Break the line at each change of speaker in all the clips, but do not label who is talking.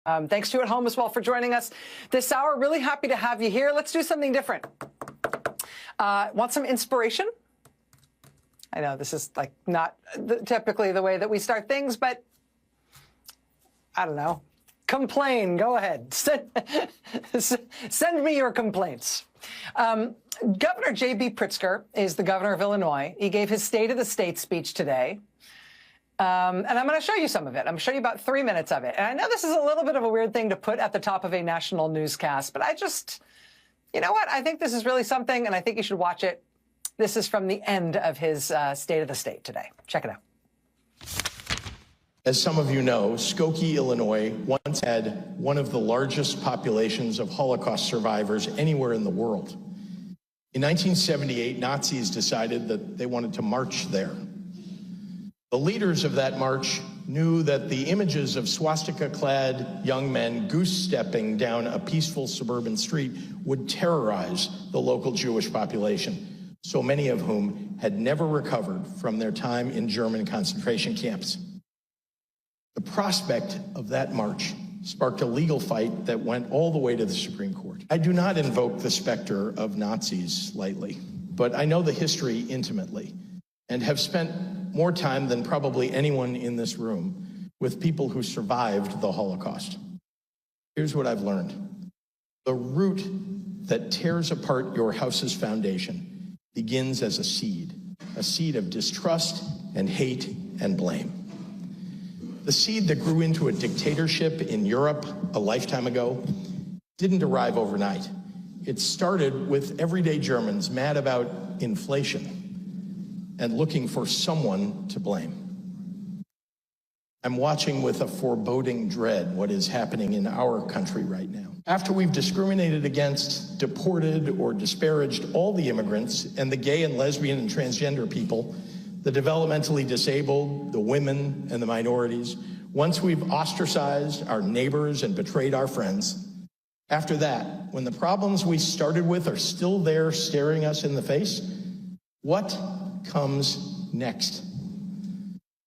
Thanks to you at home as well for joining us this hour. Really happy to have you here. Let's do something different. Want some inspiration? I know this is like not typically the way that we start things, but I don't know. Complain. Go ahead. Send me your complaints. Governor J.B. Pritzker is the governor of Illinois. He gave his State of the State speech today. And I'm going to show you some of it. I'm going to show you about 3 minutes of it. And I know this is a little bit of a weird thing to put at the top of a national newscast, but you know what? I think this is really something, and I think you should watch it. This is from the end of his State of the State today. Check it out.
As some of you know, Skokie, Illinois once had one of the largest populations of Holocaust survivors anywhere in the world. In 1978, Nazis decided that they wanted to march there. The leaders of that march knew that the images of swastika-clad young men goose-stepping down a peaceful suburban street would terrorize the local Jewish population, so many of whom had never recovered from their time in German concentration camps. The prospect of that march sparked a legal fight that went all the way to the Supreme Court. I do not invoke the specter of Nazis lightly, but I know the history intimately and have spent more time than probably anyone in this room with people who survived the Holocaust. Here's what I've learned. The root that tears apart your house's foundation begins as a seed of distrust and hate and blame. The seed that grew into a dictatorship in Europe a lifetime ago didn't arrive overnight. It started with everyday Germans mad about inflation and looking for someone to blame. I'm watching with a foreboding dread what is happening in our country right now. After we've discriminated against, deported, or disparaged all the immigrants and the gay and lesbian and transgender people, the developmentally disabled, the women and the minorities, once we've ostracized our neighbors and betrayed our friends, after that, when the problems we started with are still there staring us in the face, what comes next?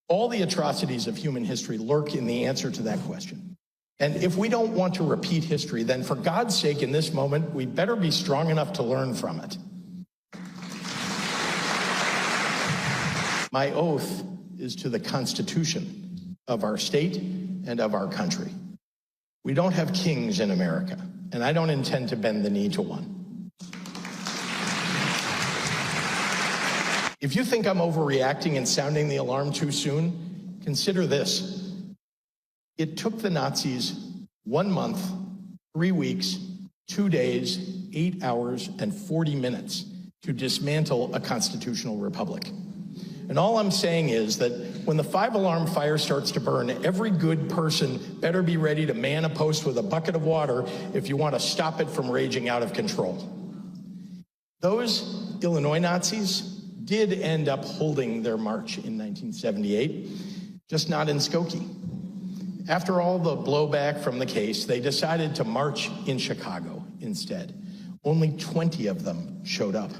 All the atrocities of human history lurk in the answer to that question. And if we don't want to repeat history, then for God's sake, in this moment, we better be strong enough to learn from it. My oath is to the Constitution of our state and of our country. We don't have kings in America, and I don't intend to bend the knee to one. If you think I'm overreacting and sounding the alarm too soon, consider this. It took the Nazis 1 month, 3 weeks, 2 days, 8 hours, and 40 minutes to dismantle a constitutional republic. And all I'm saying is that when the 5-alarm fire starts to burn, every good person better be ready to man a post with a bucket of water if you want to stop it from raging out of control. Those Illinois Nazis did end up holding their march in 1978, just not in Skokie. After all the blowback from the case, they decided to march in Chicago instead. Only 20 of them showed up.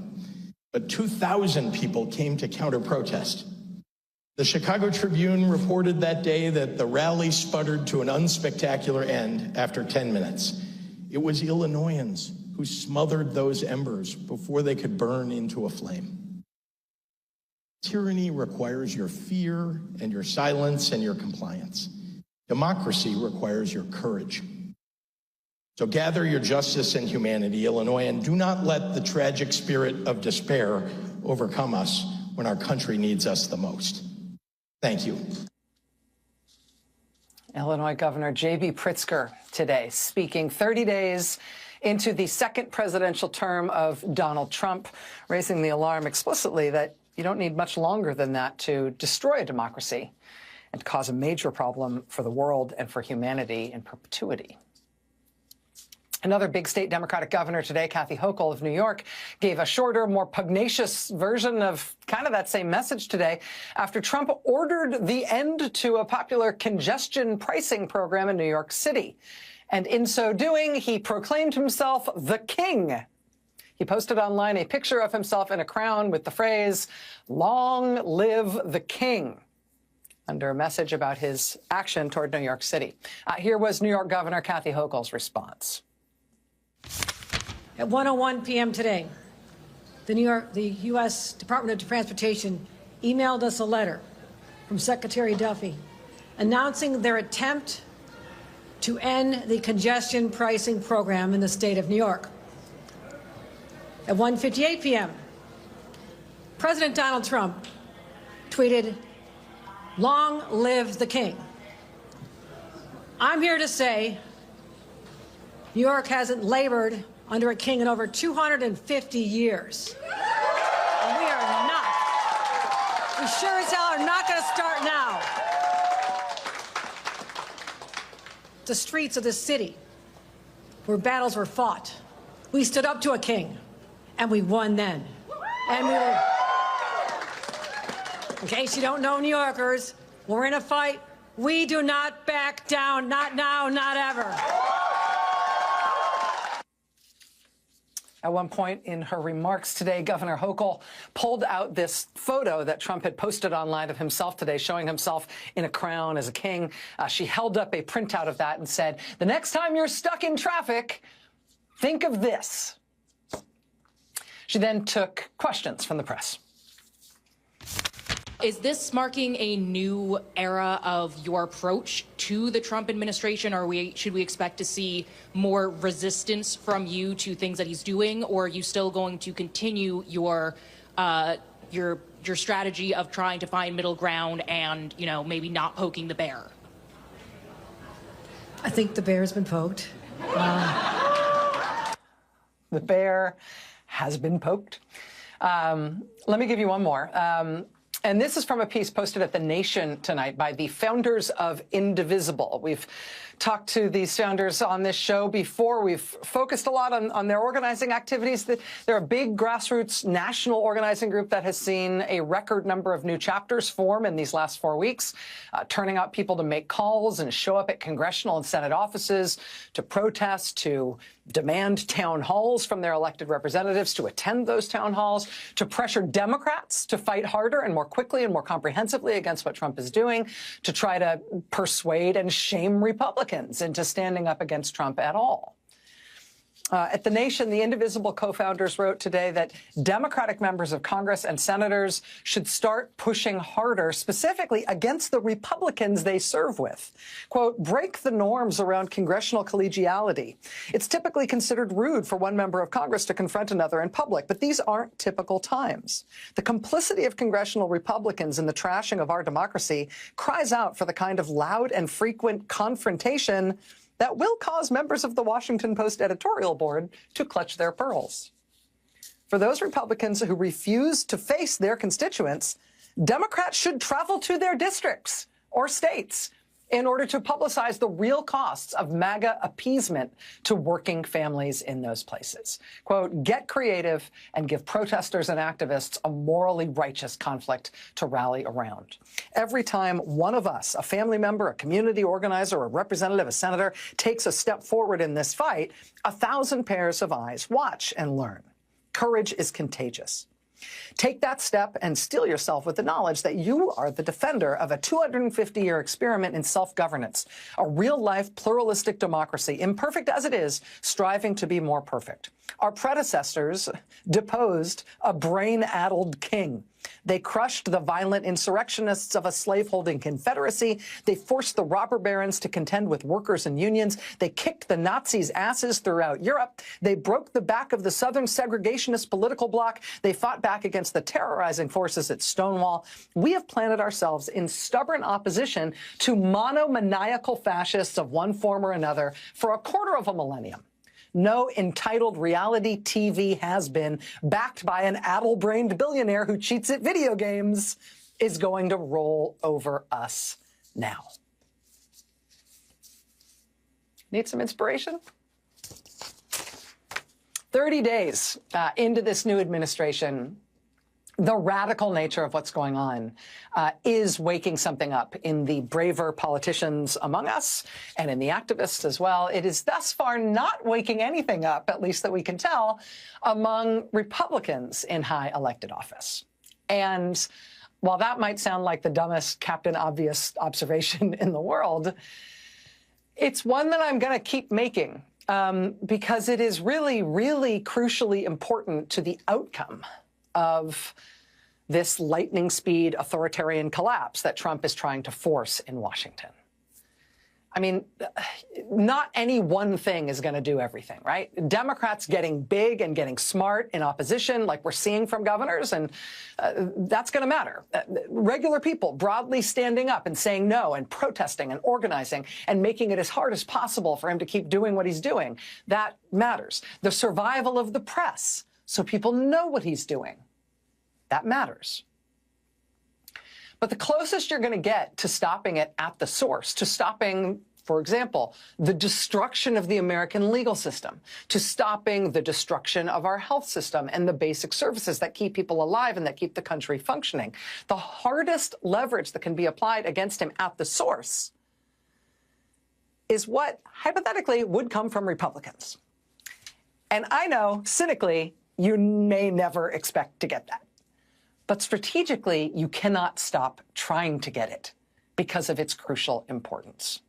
But 2,000 people came to counter-protest. The Chicago Tribune reported that day that the rally sputtered to an unspectacular end after 10 minutes. It was Illinoisans who smothered those embers before they could burn into a flame. Tyranny requires your fear and your silence and your compliance. Democracy requires your courage. So gather your justice and humanity, Illinois, and do not let the tragic spirit of despair overcome us when our country needs us the most. Thank you.
Illinois Governor J.B. Pritzker today speaking 30 days into the second presidential term of Donald Trump, raising the alarm explicitly that you don't need much longer than that to destroy a democracy and cause a major problem for the world and for humanity in perpetuity. Another big state Democratic governor today, Kathy Hochul of New York, gave a shorter, more pugnacious version of kind of that same message today after Trump ordered the end to a popular congestion pricing program in New York City. And in so doing, he proclaimed himself the king. He posted online a picture of himself in a crown with the phrase, "Long live the king." under a message about his action toward New York City. Here was New York Governor Kathy Hochul's response.
At 1:01 p.m. today, the U.S. Department of Transportation emailed us a letter from Secretary Duffy announcing their attempt to end the congestion pricing program in the state of New York. At 1:58 p.m., President Donald Trump tweeted, "Long live the king." I'm here to say New York hasn't labored under a king in over 250 years. And we sure as hell are not going to start now. The streets of this city where battles were fought, we stood up to a king, and we won then. And we were, in case you don't know, New Yorkers, we're in a fight. We do not back down, not now, not ever.
At one point in her remarks today, Governor Hochul pulled out this photo that Trump had posted online of himself today, showing himself in a crown as a king. She held up a printout of that and said, "The next time you're stuck in traffic, think of this." She then took questions from the press.
Is this marking a new era of your approach to the Trump administration? Or should we expect to see more resistance from you to things that he's doing? Or are you still going to continue your strategy of trying to find middle ground and, you know, maybe not poking the bear?
I think the bear's been poked.
The bear has been poked. Let me give you one more. And this is from a piece posted at The Nation tonight by the founders of Indivisible. We've talked to these founders on this show before. We've focused a lot on their organizing activities. They're a big grassroots national organizing group that has seen a record number of new chapters form in these last 4 weeks, turning out people to make calls and show up at congressional and Senate offices, to protest, to demand town halls from their elected representatives, to attend those town halls, to pressure Democrats to fight harder and more quickly and more comprehensively against what Trump is doing, to try to persuade and shame Republicans into standing up against Trump at all. At The Nation, the Indivisible co-founders wrote today that Democratic members of Congress and senators should start pushing harder, specifically against the Republicans they serve with. Quote, "Break the norms around congressional collegiality. It's typically considered rude for one member of Congress to confront another in public, but these aren't typical times. The complicity of congressional Republicans in the trashing of our democracy cries out for the kind of loud and frequent confrontation that will cause members of the Washington Post editorial board to clutch their pearls. For those Republicans who refuse to face their constituents, Democrats should travel to their districts or states in order to publicize the real costs of MAGA appeasement to working families in those places. Quote, get creative and give protesters and activists a morally righteous conflict to rally around. Every time one of us, a family member, a community organizer, a representative, a senator, takes a step forward in this fight, 1,000 pairs of eyes watch and learn. Courage is contagious. Take that step and steel yourself with the knowledge that you are the defender of a 250-year experiment in self-governance, a real-life pluralistic democracy, imperfect as it is, striving to be more perfect. Our predecessors deposed a brain-addled king. They crushed the violent insurrectionists of a slaveholding confederacy. They forced the robber barons to contend with workers and unions. They kicked the Nazis' asses throughout Europe. They broke the back of the Southern segregationist political bloc. They fought back against the terrorizing forces at Stonewall. We have planted ourselves in stubborn opposition to monomaniacal fascists of one form or another for a quarter of a millennium. No entitled reality TV has-been backed by an addle-brained billionaire who cheats at video games is going to roll over us now. Need some inspiration? 30 days into this new administration, the radical nature of what's going on is waking something up in the braver politicians among us and in the activists as well. It is thus far not waking anything up, at least that we can tell, among Republicans in high elected office. And while that might sound like the dumbest Captain Obvious observation in the world, it's one that I'm going to keep making because it is really, really crucially important to the outcome of this lightning speed authoritarian collapse that Trump is trying to force in Washington. I mean, not any one thing is going to do everything, right? Democrats getting big and getting smart in opposition, like we're seeing from governors, and that's going to matter. Regular people broadly standing up and saying no and protesting and organizing and making it as hard as possible for him to keep doing what he's doing, that matters. The survival of the press, so people know what he's doing, that matters. But the closest you're going to get to stopping it at the source, to stopping, for example, the destruction of the American legal system, to stopping the destruction of our health system and the basic services that keep people alive and that keep the country functioning, the hardest leverage that can be applied against him at the source is what hypothetically would come from Republicans. And I know, cynically, you may never expect to get that. But strategically, you cannot stop trying to get it because of its crucial importance.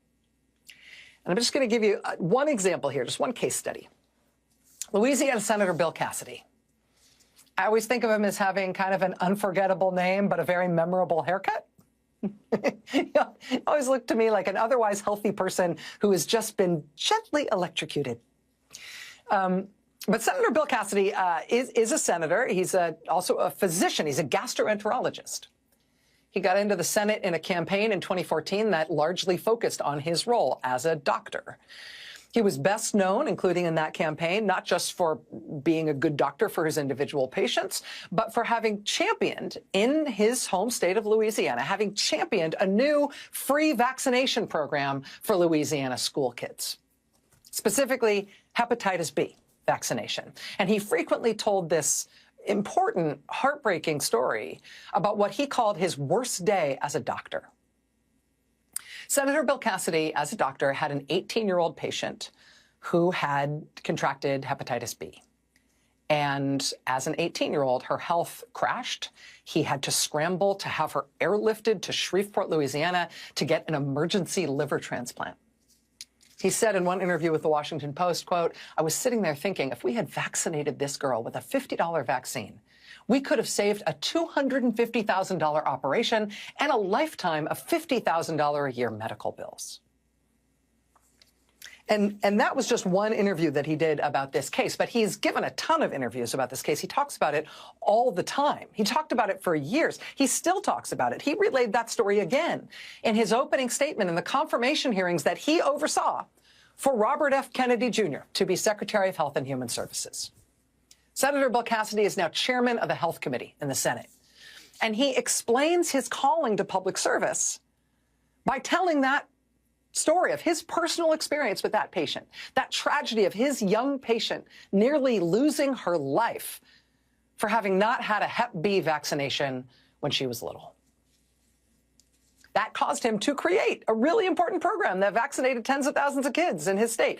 And I'm just going to give you one example here, just one case study. Louisiana Senator Bill Cassidy. I always think of him as having kind of an unforgettable name, but a very memorable haircut. He always looked to me like an otherwise healthy person who has just been gently electrocuted. But Senator Bill Cassidy is a senator. He's also a physician. He's a gastroenterologist. He got into the Senate in a campaign in 2014 that largely focused on his role as a doctor. He was best known, including in that campaign, not just for being a good doctor for his individual patients, but for having championed in his home state of Louisiana, having championed a new free vaccination program for Louisiana school kids, specifically hepatitis B vaccination. And he frequently told this important, heartbreaking story about what he called his worst day as a doctor. Senator Bill Cassidy, as a doctor, had an 18-year-old patient who had contracted hepatitis B. And as an 18-year-old, her health crashed. He had to scramble to have her airlifted to Shreveport, Louisiana, to get an emergency liver transplant. He said in one interview with the Washington Post, quote, "I was sitting there thinking, if we had vaccinated this girl with a $50 vaccine, we could have saved a $250,000 operation and a lifetime of $50,000 a year medical bills." And that was just one interview that he did about this case, but he's given a ton of interviews about this case. He talks about it all the time. He talked about it for years. He still talks about it. He relayed that story again in his opening statement in the confirmation hearings that he oversaw for Robert F. Kennedy Jr. to be Secretary of Health and Human Services. Senator Bill Cassidy is now chairman of the Health Committee in the Senate. And he explains his calling to public service by telling that story of his personal experience with that patient, that tragedy of his young patient nearly losing her life for having not had a Hep B vaccination when she was little. That caused him to create a really important program that vaccinated tens of thousands of kids in his state.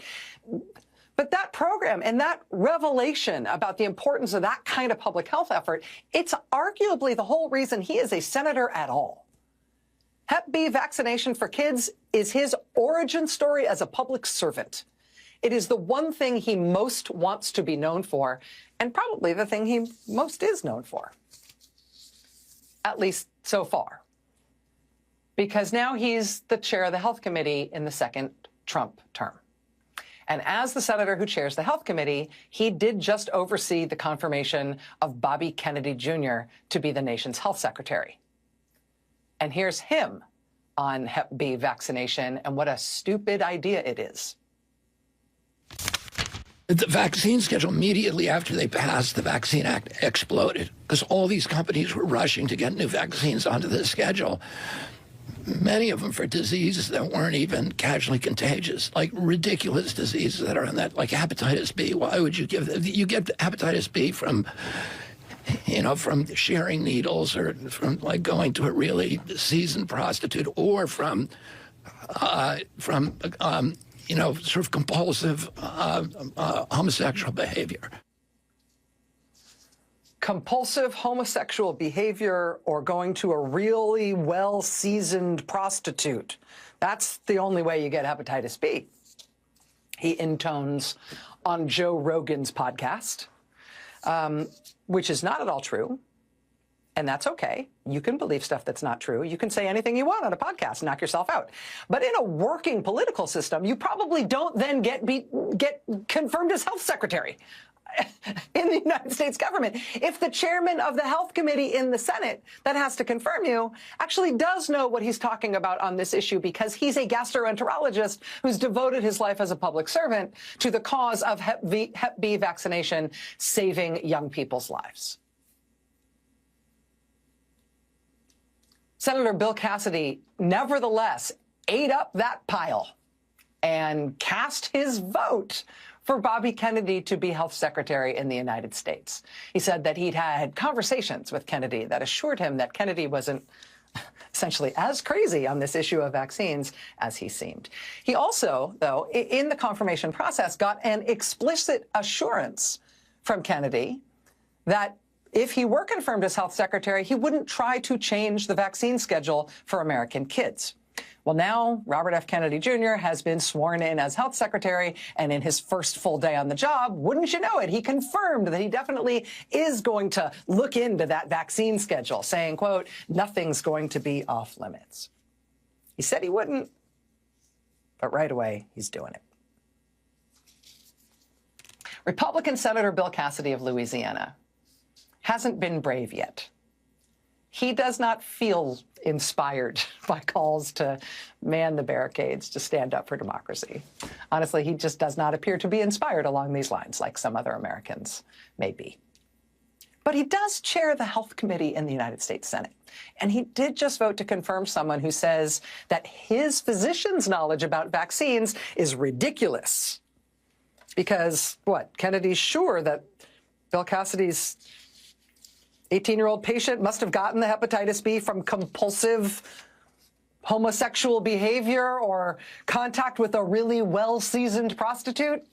But that program and that revelation about the importance of that kind of public health effort, it's arguably the whole reason he is a senator at all. Hep B vaccination for kids is his origin story as a public servant. It is the one thing he most wants to be known for, and probably the thing he most is known for, at least so far. Because now he's the chair of the Health Committee in the second Trump term. And as the senator who chairs the Health Committee, he did just oversee the confirmation of Bobby Kennedy Jr. to be the nation's health secretary. And here's him on Hep B vaccination and what a stupid idea it is.
The vaccine schedule immediately after they passed the Vaccine Act exploded because all these companies were rushing to get new vaccines onto the schedule. Many of them for diseases that weren't even casually contagious, like ridiculous diseases that are in that, like hepatitis B. Why would you give, you get hepatitis B from, you know, from sharing needles or from like going to a really seasoned prostitute or from you know, sort of compulsive homosexual behavior.
compulsive homosexual behavior or going to a really well-seasoned prostitute. That's the only way you get hepatitis B. He intones on Joe Rogan's podcast, which is not at all true. And that's okay. You can believe stuff that's not true. You can say anything you want on a podcast, knock yourself out. But in a working political system, you probably don't then get confirmed as health secretary in the United States government. If the chairman of the health committee in the Senate that has to confirm you actually does know what he's talking about on this issue because he's a gastroenterologist who's devoted his life as a public servant to the cause of Hep B vaccination, saving young people's lives. Senator Bill Cassidy, nevertheless, ate up that pile and cast his vote for Bobby Kennedy to be health secretary in the United States. He said that he'd had conversations with Kennedy that assured him that Kennedy wasn't essentially as crazy on this issue of vaccines as he seemed. He also, though, in the confirmation process, got an explicit assurance from Kennedy that if he were confirmed as health secretary, he wouldn't try to change the vaccine schedule for American kids. Well, now Robert F. Kennedy Jr. has been sworn in as health secretary, and in his first full day on the job, wouldn't you know it, he confirmed that he definitely is going to look into that vaccine schedule, saying, quote, nothing's going to be off limits. He said he wouldn't, but right away, he's doing it. Republican Senator Bill Cassidy of Louisiana hasn't been brave yet. He does not feel inspired by calls to man the barricades, to stand up for democracy. Honestly, he just does not appear to be inspired along these lines, like some other Americans may be. But he does chair the Health Committee in the United States Senate. And he did just vote to confirm someone who says that his physician's knowledge about vaccines is ridiculous. Because, what, Kennedy's sure that Bill Cassidy's 18-year-old patient must have gotten the hepatitis B from compulsive homosexual behavior or contact with a really well-seasoned prostitute.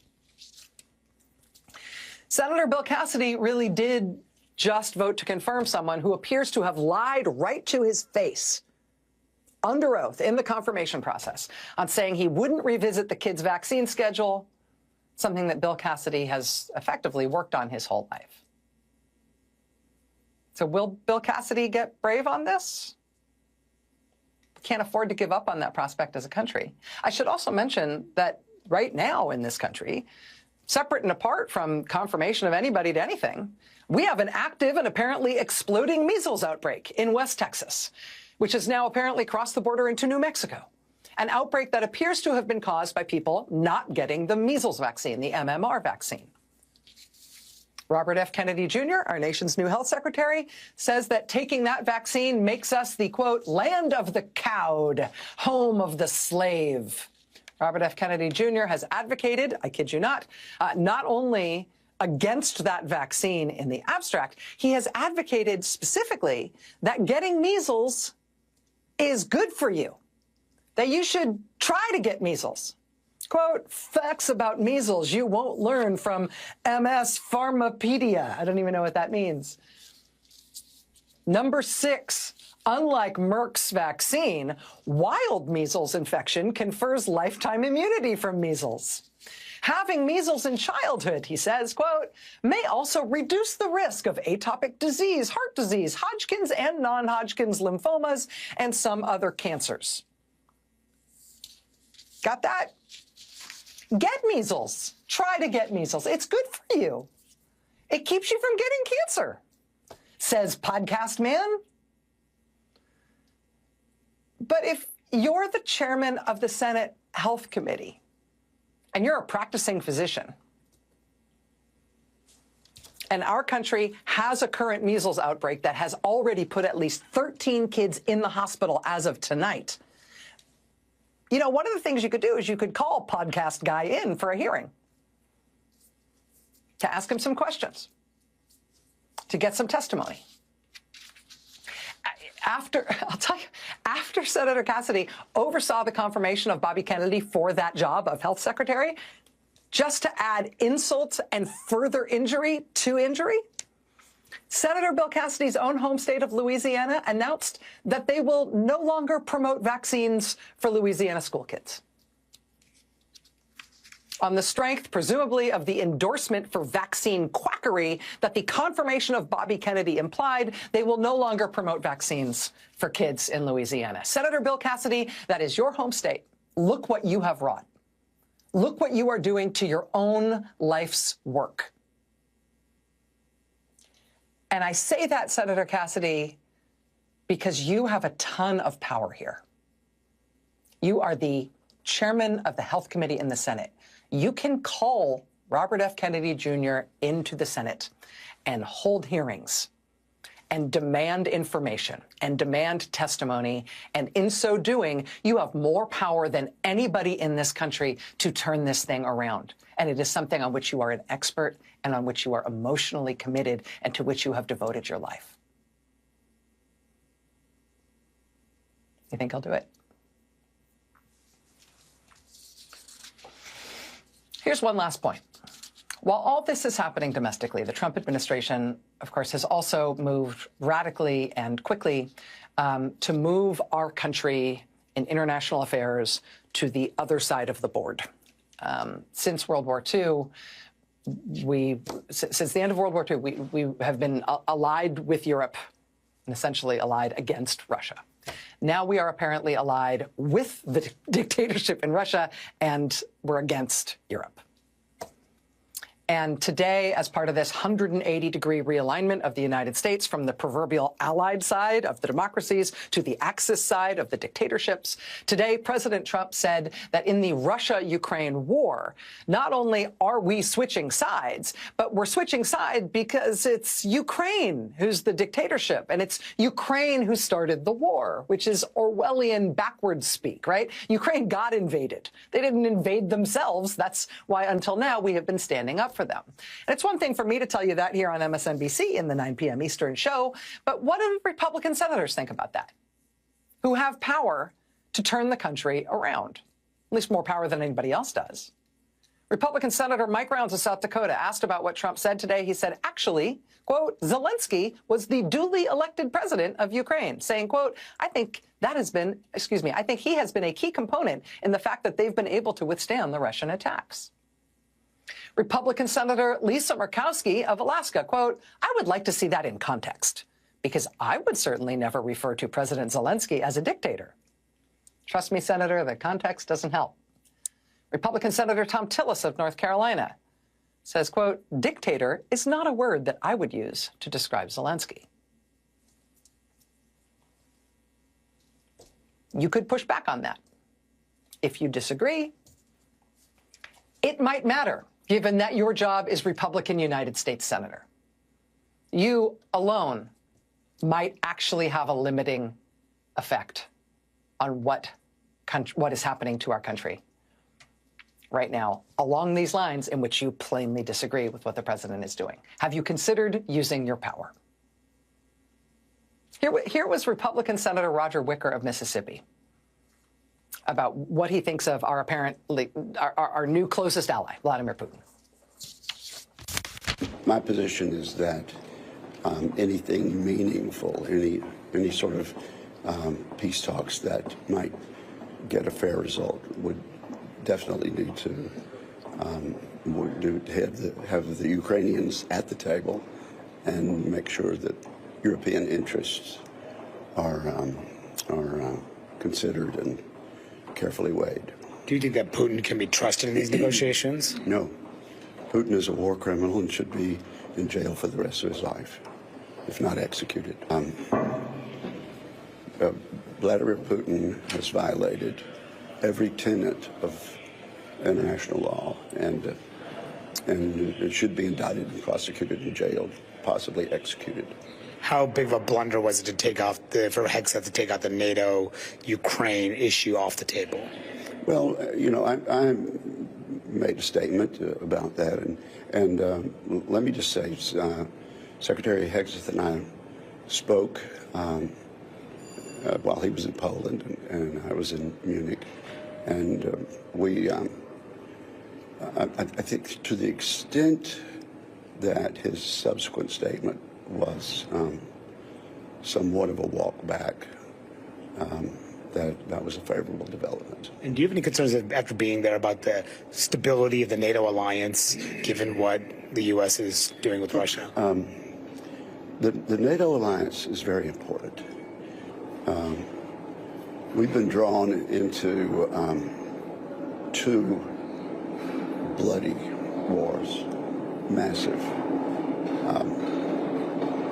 Senator Bill Cassidy really did just vote to confirm someone who appears to have lied right to his face under oath in the confirmation process on saying he wouldn't revisit the kids' vaccine schedule, something that Bill Cassidy has effectively worked on his whole life. So will Bill Cassidy get brave on this? Can't afford to give up on that prospect as a country. I should also mention that right now in this country, separate and apart from confirmation of anybody to anything, we have an active and apparently exploding measles outbreak in West Texas, which has now apparently crossed the border into New Mexico. An outbreak that appears to have been caused by people not getting the measles vaccine, the MMR vaccine. Robert F. Kennedy Jr., our nation's new health secretary, says that taking that vaccine makes us the, quote, land of the cowed, home of the slave. Robert F. Kennedy Jr. has advocated, I kid you not only against that vaccine in the abstract, he has advocated specifically that getting measles is good for you, that you should try to get measles. Quote, facts about measles you won't learn from MS Pharmapedia. I don't even know what that means. Number 6, unlike Merck's vaccine, wild measles infection confers lifetime immunity from measles. Having measles in childhood, he says, quote, may also reduce the risk of atopic disease, heart disease, Hodgkin's and non-Hodgkin's lymphomas, and some other cancers. Got that? Get measles. Try to get measles. It's good for you. It keeps you from getting cancer, says Podcast Man. But if you're the chairman of the Senate Health Committee and you're a practicing physician, and our country has a current measles outbreak that has already put at least 13 kids in the hospital as of tonight, you know, one of the things you could do is you could call Podcast Guy in for a hearing to ask him some questions, to get some testimony. I'll tell you, after Senator Cassidy oversaw the confirmation of Bobby Kennedy for that job of health secretary, just to add insult and further injury to injury, Senator Bill Cassidy's own home state of Louisiana announced that they will no longer promote vaccines for Louisiana school kids. On the strength, presumably, of the endorsement for vaccine quackery that the confirmation of Bobby Kennedy implied, they will no longer promote vaccines for kids in Louisiana. Senator Bill Cassidy, that is your home state. Look what you have wrought. Look what you are doing to your own life's work. And I say that, Senator Cassidy, because you have a ton of power here. You are the chairman of the Health Committee in the Senate. You can call Robert F. Kennedy Jr. into the Senate and hold hearings and demand information and demand testimony. And in so doing, you have more power than anybody in this country to turn this thing around. And it is something on which you are an expert and on which you are emotionally committed and to which you have devoted your life. You think I'll do it? Here's one last point. While all this is happening domestically, the Trump administration, of course, has also moved radically and quickly to move our country in international affairs to the other side of the board. Since World War II, since the end of World War II, we have been allied with Europe and essentially allied against Russia. Now we are apparently allied with the dictatorship in Russia, and we're against Europe. And today, as part of this 180-degree realignment of the United States from the proverbial allied side of the democracies to the Axis side of the dictatorships, today President Trump said that in the Russia-Ukraine war, not only are we switching sides, but we're switching sides because it's Ukraine who's the dictatorship, and it's Ukraine who started the war, which is Orwellian backwards speak, right? Ukraine got invaded. They didn't invade themselves. That's why until now we have been standing up for them. And it's one thing for me to tell you that here on MSNBC in the 9 p.m. Eastern show, but what do Republican senators think about that? Who have power to turn the country around, at least more power than anybody else does. Republican Senator Mike Rounds of South Dakota asked about what Trump said today. He said, actually, quote, Zelensky was the duly elected president of Ukraine, saying, quote, I think he has been a key component in the fact that they've been able to withstand the Russian attacks. Republican Senator Lisa Murkowski of Alaska, quote, I would like to see that in context, because I would certainly never refer to President Zelensky as a dictator. Trust me, Senator, the context doesn't help. Republican Senator Tom Tillis of North Carolina says, quote, dictator is not a word that I would use to describe Zelensky. You could push back on that. If you disagree, it might matter, given that your job is Republican United States Senator. You alone might actually have a limiting effect on what is happening to our country right now, along these lines in which you plainly disagree with what the president is doing. Have you considered using your power? Here was Republican Senator Roger Wicker of Mississippi about what he thinks of our our new closest ally, Vladimir Putin.
My position is that anything meaningful, any sort of peace talks that might get a fair result would definitely need to have the Ukrainians at the table and make sure that European interests are considered and carefully weighed.
Do you think that Putin can be trusted in these negotiations?
No. Putin is a war criminal and should be in jail for the rest of his life, if not executed. Vladimir Putin has violated every tenet of international law, and it should be indicted and prosecuted and jailed, possibly executed.
How big of a blunder was it to take off for Hegseth to take out the NATO-Ukraine issue off the table?
Well, I made a statement about that, and let me just say, Secretary Hegseth and I spoke while he was in Poland and I was in Munich, and I think to the extent that his subsequent statement was somewhat of a walk back. That was a favorable development.
And do you have any concerns after being there about the stability of the NATO alliance, given what the U.S. is doing with Russia?
The NATO alliance is very important. We've been drawn into two bloody wars, massive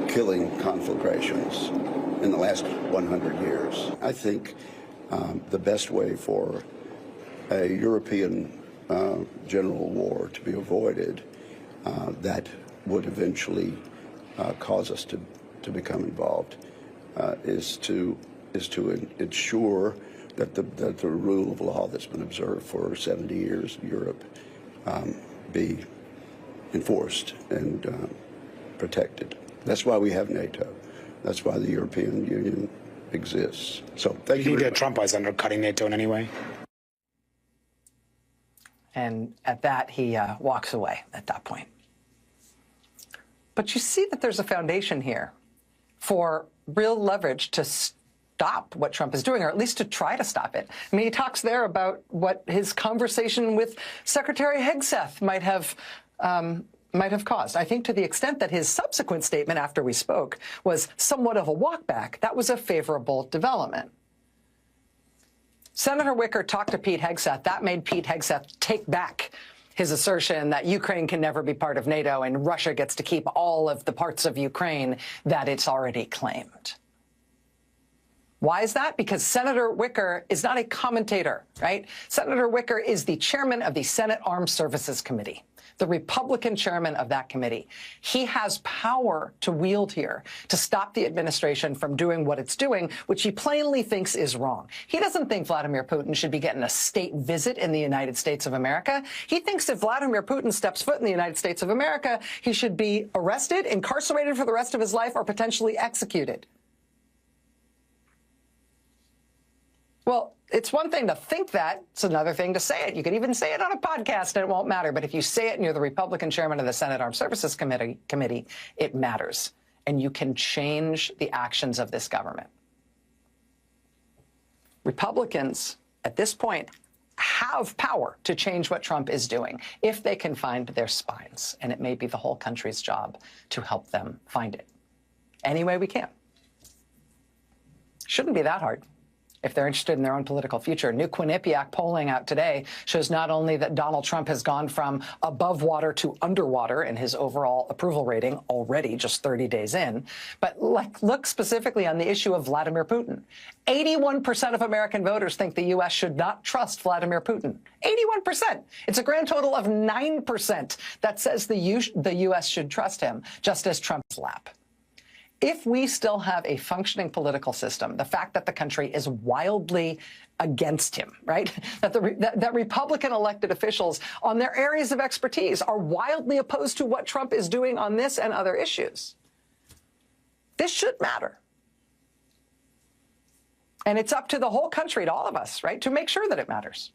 killing conflagrations in the last 100 years. I think the best way for a European general war to be avoided that would eventually cause us to become involved is to ensure that the rule of law that's been observed for 70 years in Europe be enforced and protected. That's why we have NATO. That's why the European Union exists. So thank you.
Do you think Trump is undercutting NATO in any way?
And at that, he walks away at that point. But you see that there's a foundation here for real leverage to stop what Trump is doing, or at least to try to stop it. I mean, he talks there about what his conversation with Secretary Hegseth might have caused. I think to the extent that his subsequent statement after we spoke was somewhat of a walkback, that was a favorable development. Senator Wicker talked to Pete Hegseth. That made Pete Hegseth take back his assertion that Ukraine can never be part of NATO and Russia gets to keep all of the parts of Ukraine that it's already claimed. Why is that? Because Senator Wicker is not a commentator, right? Senator Wicker is the chairman of the Senate Armed Services Committee, the Republican chairman of that committee. He has power to wield here to stop the administration from doing what it's doing, which he plainly thinks is wrong. He doesn't think Vladimir Putin should be getting a state visit in the United States of America. He thinks if Vladimir Putin steps foot in the United States of America, he should be arrested, incarcerated for the rest of his life, or potentially executed. Well, it's one thing to think that. It's another thing to say it. You could even say it on a podcast and it won't matter. But if you say it and you're the Republican chairman of the Senate Armed Services Committee, it matters. And you can change the actions of this government. Republicans, at this point, have power to change what Trump is doing if they can find their spines. And it may be the whole country's job to help them find it any way we can. Shouldn't be that hard if they're interested in their own political future. New Quinnipiac polling out today shows not only that Donald Trump has gone from above water to underwater in his overall approval rating already just 30 days in, but look specifically on the issue of Vladimir Putin. 81% of American voters think the U.S. should not trust Vladimir Putin. 81%. It's a grand total of 9% that says the U.S. should trust him, just as Trump's lap. If we still have a functioning political system, the fact that the country is wildly against him, right? That Republican elected officials on their areas of expertise are wildly opposed to what Trump is doing on this and other issues. This should matter. And it's up to the whole country, to all of us, right, to make sure that it matters.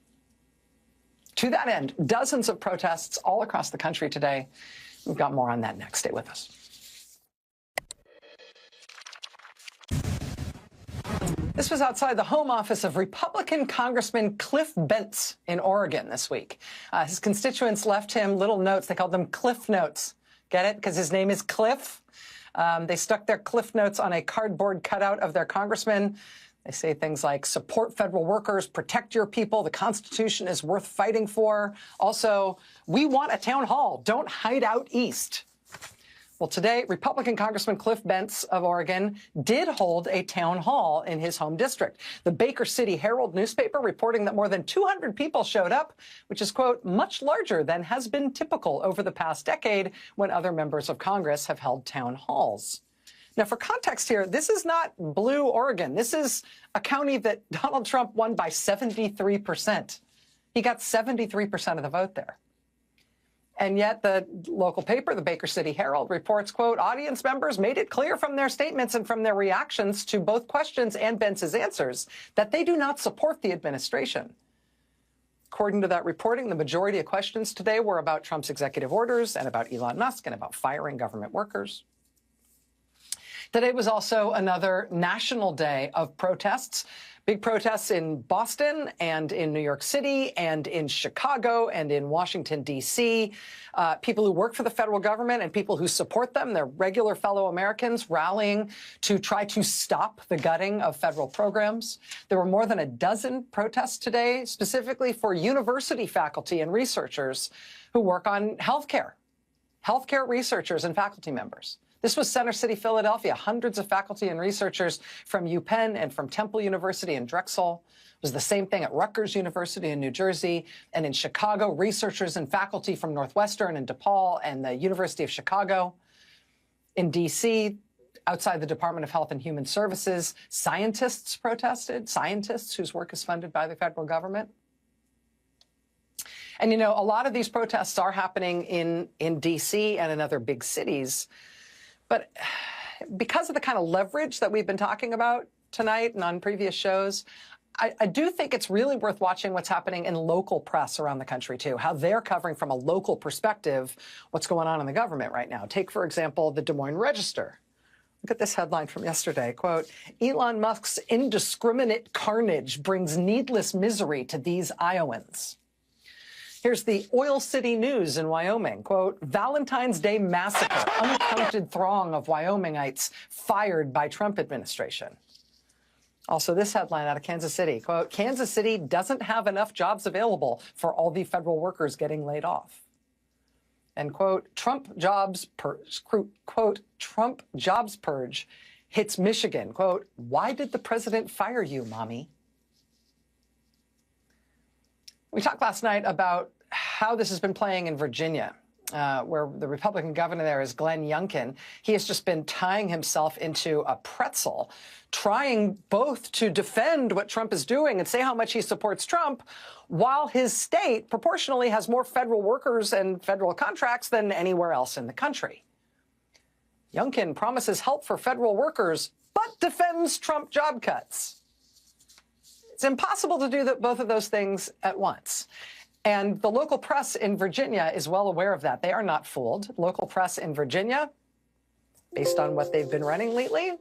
To that end, dozens of protests all across the country today. We've got more on that next. Stay with us. This was outside the home office of Republican Congressman Cliff Bentz in Oregon this week. His constituents left him little notes. They called them Cliff Notes. Get it? Because his name is Cliff. They stuck their Cliff Notes on a cardboard cutout of their congressman. They say things like, support federal workers, protect your people, the Constitution is worth fighting for. Also, we want a town hall. Don't hide out east. Well, today, Republican Congressman Cliff Bentz of Oregon did hold a town hall in his home district. The Baker City Herald newspaper reporting that more than 200 people showed up, which is, quote, much larger than has been typical over the past decade when other members of Congress have held town halls. Now, for context here, this is not blue Oregon. This is a county that Donald Trump won by 73%. He got 73% of the vote there. And yet the local paper, the Baker City Herald, reports, quote, audience members made it clear from their statements and from their reactions to both questions and Bentz's answers that they do not support the administration. According to that reporting, the majority of questions today were about Trump's executive orders and about Elon Musk and about firing government workers. Today was also another national day of protests. Big protests in Boston and in New York City and in Chicago and in Washington, D.C. People who work for the federal government and people who support them, their regular fellow Americans, rallying to try to stop the gutting of federal programs. There were more than a dozen protests today, specifically for university faculty and researchers who work on healthcare researchers and faculty members. This was Center City, Philadelphia. Hundreds of faculty and researchers from UPenn and from Temple University and Drexel. It was the same thing at Rutgers University in New Jersey. And in Chicago, researchers and faculty from Northwestern and DePaul and the University of Chicago. In D.C., outside the Department of Health and Human Services, scientists protested, scientists whose work is funded by the federal government. And, you know, a lot of these protests are happening in D.C. and in other big cities. But because of the kind of leverage that we've been talking about tonight and on previous shows, I do think it's really worth watching what's happening in local press around the country, too, how they're covering from a local perspective what's going on in the government right now. Take, for example, the Des Moines Register. Look at this headline from yesterday. Quote, Elon Musk's indiscriminate carnage brings needless misery to these Iowans. Here's the Oil City News in Wyoming. Quote, Valentine's Day massacre, uncounted throng of Wyomingites fired by Trump administration. Also, this headline out of Kansas City, quote, Kansas City doesn't have enough jobs available for all the federal workers getting laid off. And quote, Trump jobs purge hits Michigan. Quote, why did the president fire you, mommy? We talked last night about how this has been playing in Virginia, where the Republican governor there is Glenn Youngkin. He has just been tying himself into a pretzel, trying both to defend what Trump is doing and say how much he supports Trump, while his state proportionally has more federal workers and federal contracts than anywhere else in the country. Youngkin promises help for federal workers, but defends Trump job cuts. It's impossible to do both of those things at once. And the local press in Virginia is well aware of that. They are not fooled. Local press in Virginia, based on what they've been running lately,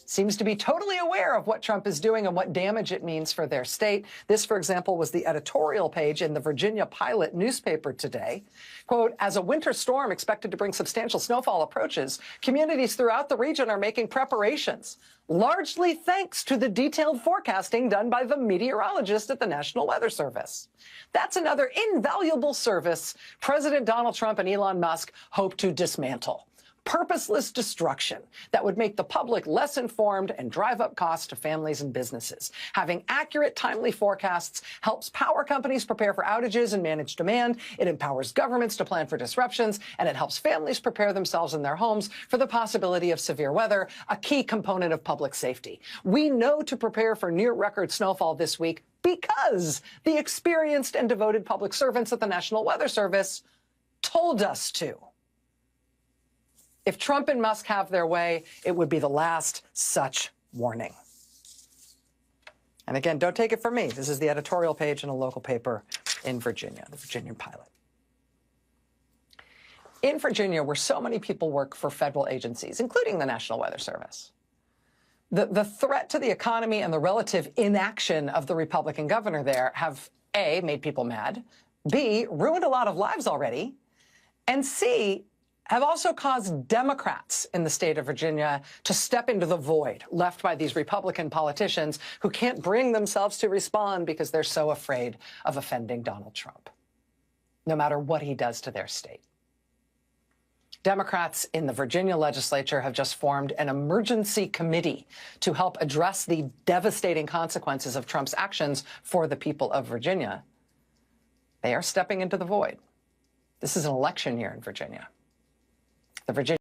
seems to be totally aware of what Trump is doing and what damage it means for their state. This, for example, was the editorial page in the Virginia Pilot newspaper today. Quote, as a winter storm expected to bring substantial snowfall approaches, communities throughout the region are making preparations, largely thanks to the detailed forecasting done by the meteorologist at the National Weather Service. That's another invaluable service President Donald Trump and Elon Musk hope to dismantle. Purposeless destruction that would make the public less informed and drive up costs to families and businesses. Having accurate, timely forecasts helps power companies prepare for outages and manage demand. It empowers governments to plan for disruptions, and it helps families prepare themselves and their homes for the possibility of severe weather, a key component of public safety. We know to prepare for near-record snowfall this week because the experienced and devoted public servants at the National Weather Service told us to. If Trump and Musk have their way, it would be the last such warning. And again, don't take it from me. This is the editorial page in a local paper in Virginia, the Virginia Pilot. In Virginia, where so many people work for federal agencies, including the National Weather Service, the threat to the economy and the relative inaction of the Republican governor there have, A, made people mad, B, ruined a lot of lives already, and C, have also caused Democrats in the state of Virginia to step into the void left by these Republican politicians who can't bring themselves to respond because they're so afraid of offending Donald Trump, no matter what he does to their state. Democrats in the Virginia legislature have just formed an emergency committee to help address the devastating consequences of Trump's actions for the people of Virginia. They are stepping into the void. This is an election year in Virginia. The Virginia